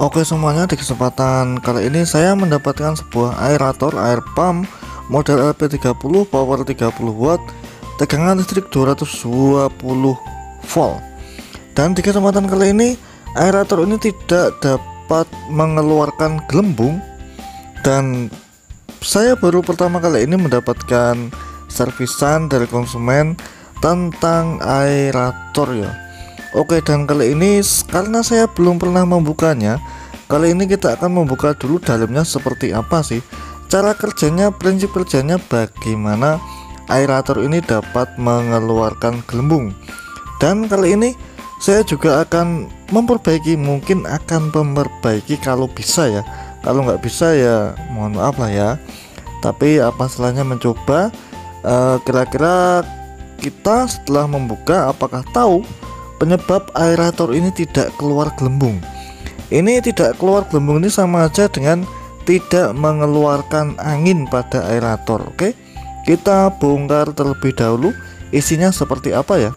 Oke semuanya, di kesempatan kali ini saya mendapatkan sebuah aerator air pump model LP30 power 30 watt tegangan listrik 220 volt. Dan di kesempatan kali ini aerator ini tidak dapat mengeluarkan gelembung, dan saya baru pertama kali ini mendapatkan servisan dari konsumen tentang aerator ya. Oke, dan kali ini karena saya belum pernah membukanya, kali ini kita akan membuka dulu dalamnya seperti apa sih, cara kerjanya, prinsip kerjanya, bagaimana aerator ini dapat mengeluarkan gelembung. Dan kali ini saya juga akan memperbaiki, mungkin akan memperbaiki kalau bisa ya, kalau nggak bisa ya mohon maaf lah ya, tapi apa salahnya mencoba. Kira-kira kita setelah membuka apakah tahu penyebab aerator ini tidak keluar gelembung. Ini tidak keluar gelembung ini sama aja dengan tidak mengeluarkan angin pada aerator. Oke, kita bongkar terlebih dahulu isinya seperti apa ya.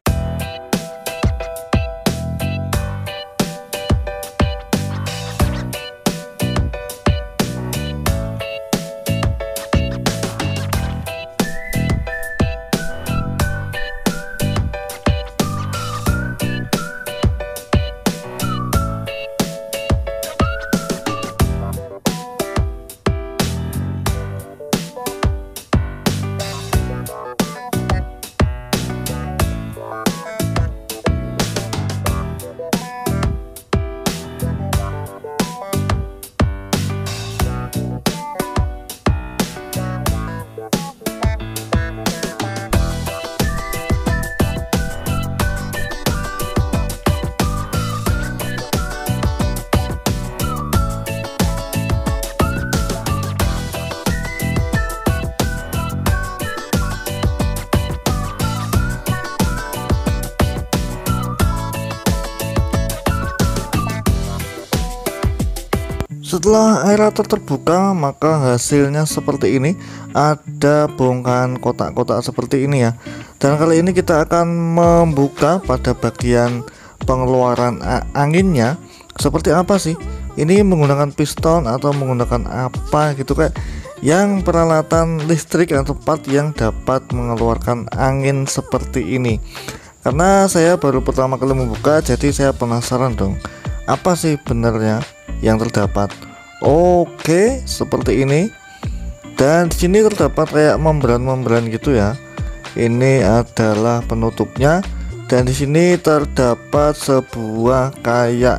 Setelah aerator terbuka, maka hasilnya seperti ini. Ada bongkahan kotak-kotak seperti ini ya. Dan kali ini kita akan membuka pada bagian pengeluaran anginnya. Seperti apa sih? Ini menggunakan piston atau menggunakan apa gitu, kayak yang peralatan listrik atau part yang dapat mengeluarkan angin seperti ini. Karena saya baru pertama kali membuka, jadi saya penasaran dong, apa sih benarnya yang terdapat. Oke, seperti ini. Dan di sini terdapat kayak membran-membran gitu ya. Ini adalah penutupnya, dan di sini terdapat sebuah kayak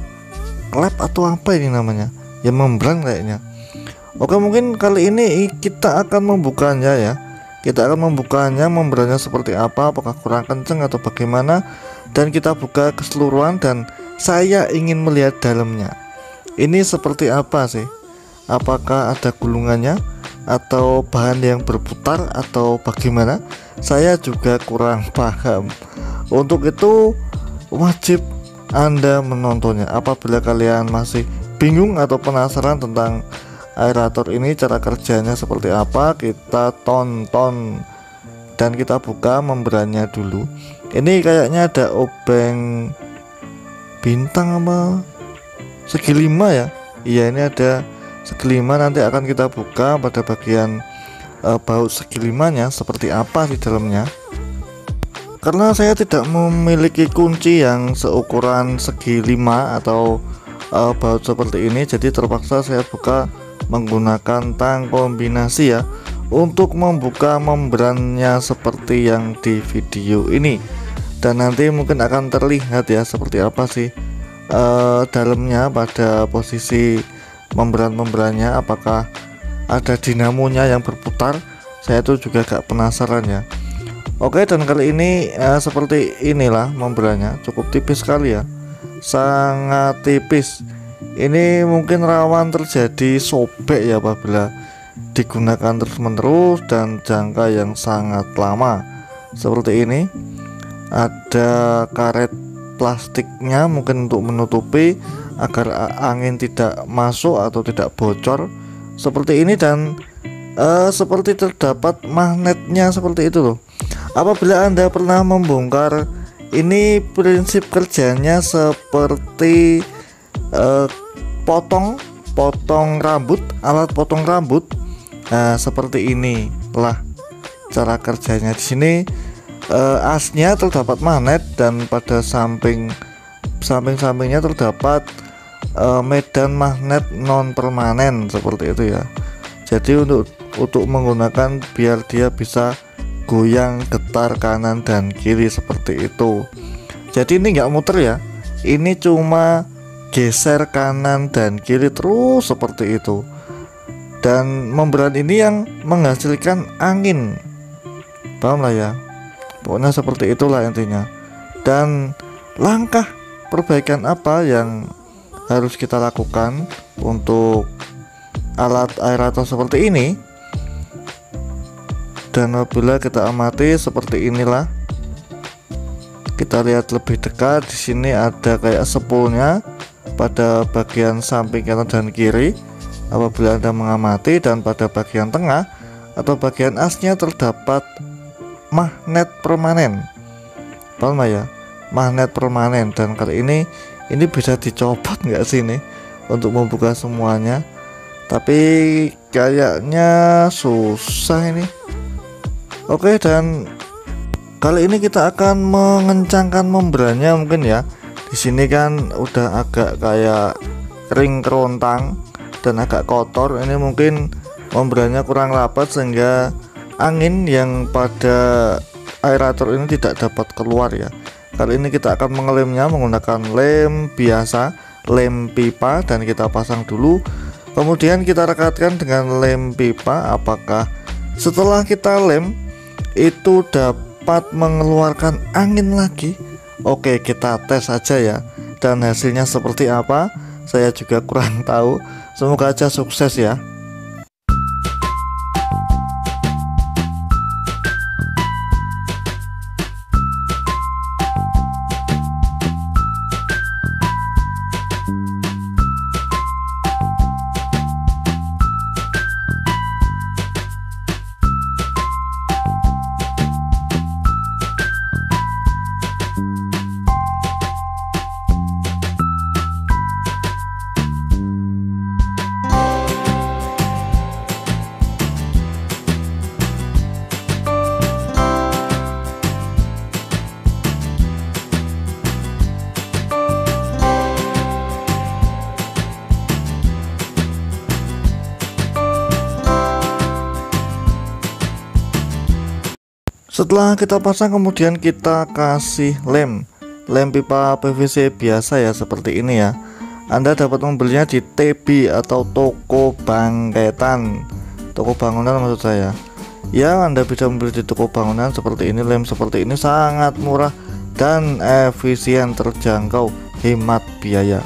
klep atau apa ini namanya ya, membran kayaknya. Oke, mungkin kali ini kita akan membukanya ya. Kita akan membukanya, membrannya seperti apa, apakah kurang kenceng atau bagaimana. Dan kita buka keseluruhan, dan saya ingin melihat dalamnya. Ini seperti apa sih? Apakah ada gulungannya atau bahan yang berputar atau bagaimana? Saya juga kurang paham. Untuk itu wajib Anda menontonnya. Apabila kalian masih bingung atau penasaran tentang aerator ini, cara kerjanya seperti apa, kita tonton. Dan kita buka membrannya dulu. Ini kayaknya ada obeng bintang apa segi 5 ya. Iya, ini ada segi 5. Nanti akan kita buka pada bagian baut segi 5-nya seperti apa di dalamnya. Karena saya tidak memiliki kunci yang seukuran segi 5 atau baut seperti ini, jadi terpaksa saya buka menggunakan tang kombinasi ya, untuk membuka membrannya seperti yang di video ini. Dan nanti mungkin akan terlihat ya seperti apa sih dalamnya pada posisi membran-membrannya, apakah ada dinamonya yang berputar. Saya tuh juga gak penasaran ya. Oke, dan kali ini seperti inilah membrannya, cukup tipis sekali ya, sangat tipis. Ini mungkin rawan terjadi sobek ya apabila digunakan terus-menerus dan jangka yang sangat lama. Seperti ini ada karet plastiknya mungkin untuk menutupi agar angin tidak masuk atau tidak bocor seperti ini. Dan seperti terdapat magnetnya seperti itu loh. Apabila Anda pernah membongkar ini, prinsip kerjanya seperti potong rambut, alat potong rambut. Nah, seperti inilah cara kerjanya. Di sini asnya terdapat magnet dan pada samping-sampingnya terdapat medan magnet non permanen seperti itu ya. Jadi untuk menggunakan biar dia bisa goyang getar kanan dan kiri seperti itu. Jadi ini nggak muter ya, ini cuma geser kanan dan kiri terus seperti itu. Dan membran ini yang menghasilkan angin, paham lah ya, pokoknya seperti itulah intinya. Dan langkah perbaikan apa yang harus kita lakukan untuk alat aerator seperti ini? Dan apabila kita amati seperti inilah, kita lihat lebih dekat. Di sini ada kayak spoolnya pada bagian samping kanan dan kiri apabila Anda mengamati, dan pada bagian tengah atau bagian asnya terdapat magnet permanen. Paham ya? Magnet permanen. Dan kali ini bisa dicopot nggak sih ini untuk membuka semuanya? Tapi kayaknya susah ini. Oke, dan kali ini kita akan mengencangkan membrannya mungkin ya. Di sini kan udah agak kayak kering kerontang dan agak kotor. Ini mungkin membrannya kurang rapat sehingga angin yang pada aerator ini tidak dapat keluar ya. Kali ini kita akan mengelemnya menggunakan lem biasa, lem pipa, dan kita pasang dulu. Kemudian kita rekatkan dengan lem pipa. Apakah setelah kita lem itu dapat mengeluarkan angin lagi? Oke, kita tes aja ya. Dan hasilnya seperti apa? Saya juga kurang tahu. Semoga aja sukses ya. Setelah kita pasang, kemudian kita kasih lem pipa PVC biasa ya, seperti ini ya. Anda dapat membelinya di TB atau toko bangketan, toko bangunan maksud saya ya. Anda bisa membeli di toko bangunan seperti ini. Lem seperti ini sangat murah dan efisien, terjangkau, hemat biaya.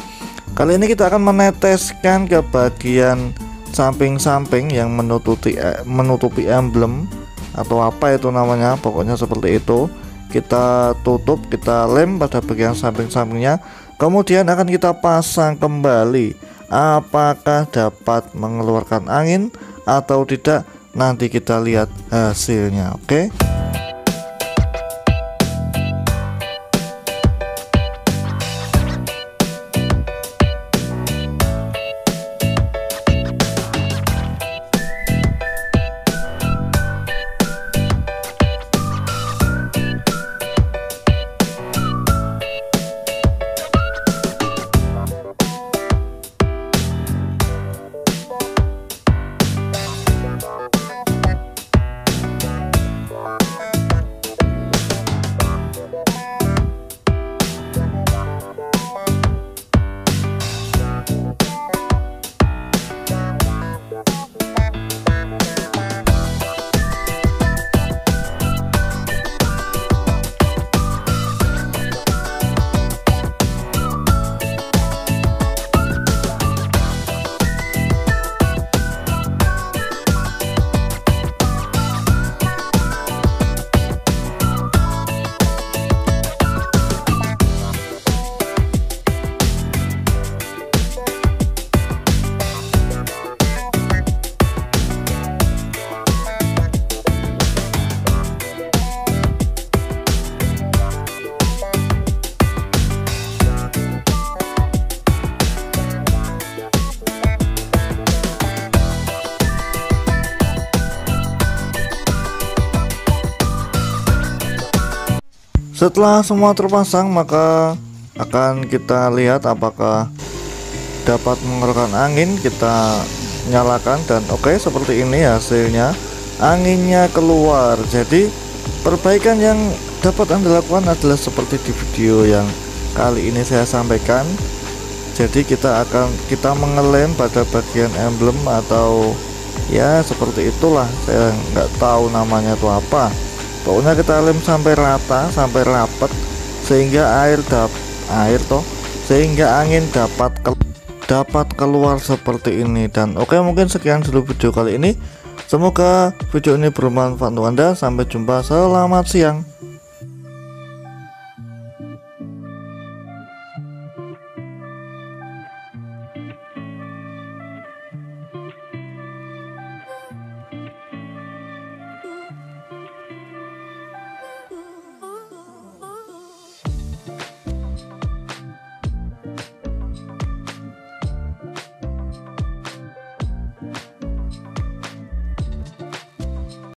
Kali ini kita akan meneteskan ke bagian samping-samping yang menutupi emblem atau apa itu namanya, pokoknya seperti itu. Kita tutup, kita lem pada bagian samping-sampingnya, kemudian akan kita pasang kembali. Apakah dapat mengeluarkan angin atau tidak, nanti kita lihat hasilnya. Oke. Setelah semua terpasang, maka akan kita lihat apakah dapat mengeluarkan angin. Kita nyalakan dan oke, seperti ini hasilnya, anginnya keluar. Jadi perbaikan yang dapat Anda lakukan adalah seperti di video yang kali ini saya sampaikan. Jadi kita mengelem pada bagian emblem atau ya seperti itulah, saya nggak tahu namanya itu apa. Pokoknya kita lem sampai rata, sampai rapet, sehingga sehingga angin dapat keluar seperti ini. Dan oke, mungkin sekian dulu video kali ini. Semoga video ini bermanfaat untuk Anda. Sampai jumpa, selamat siang.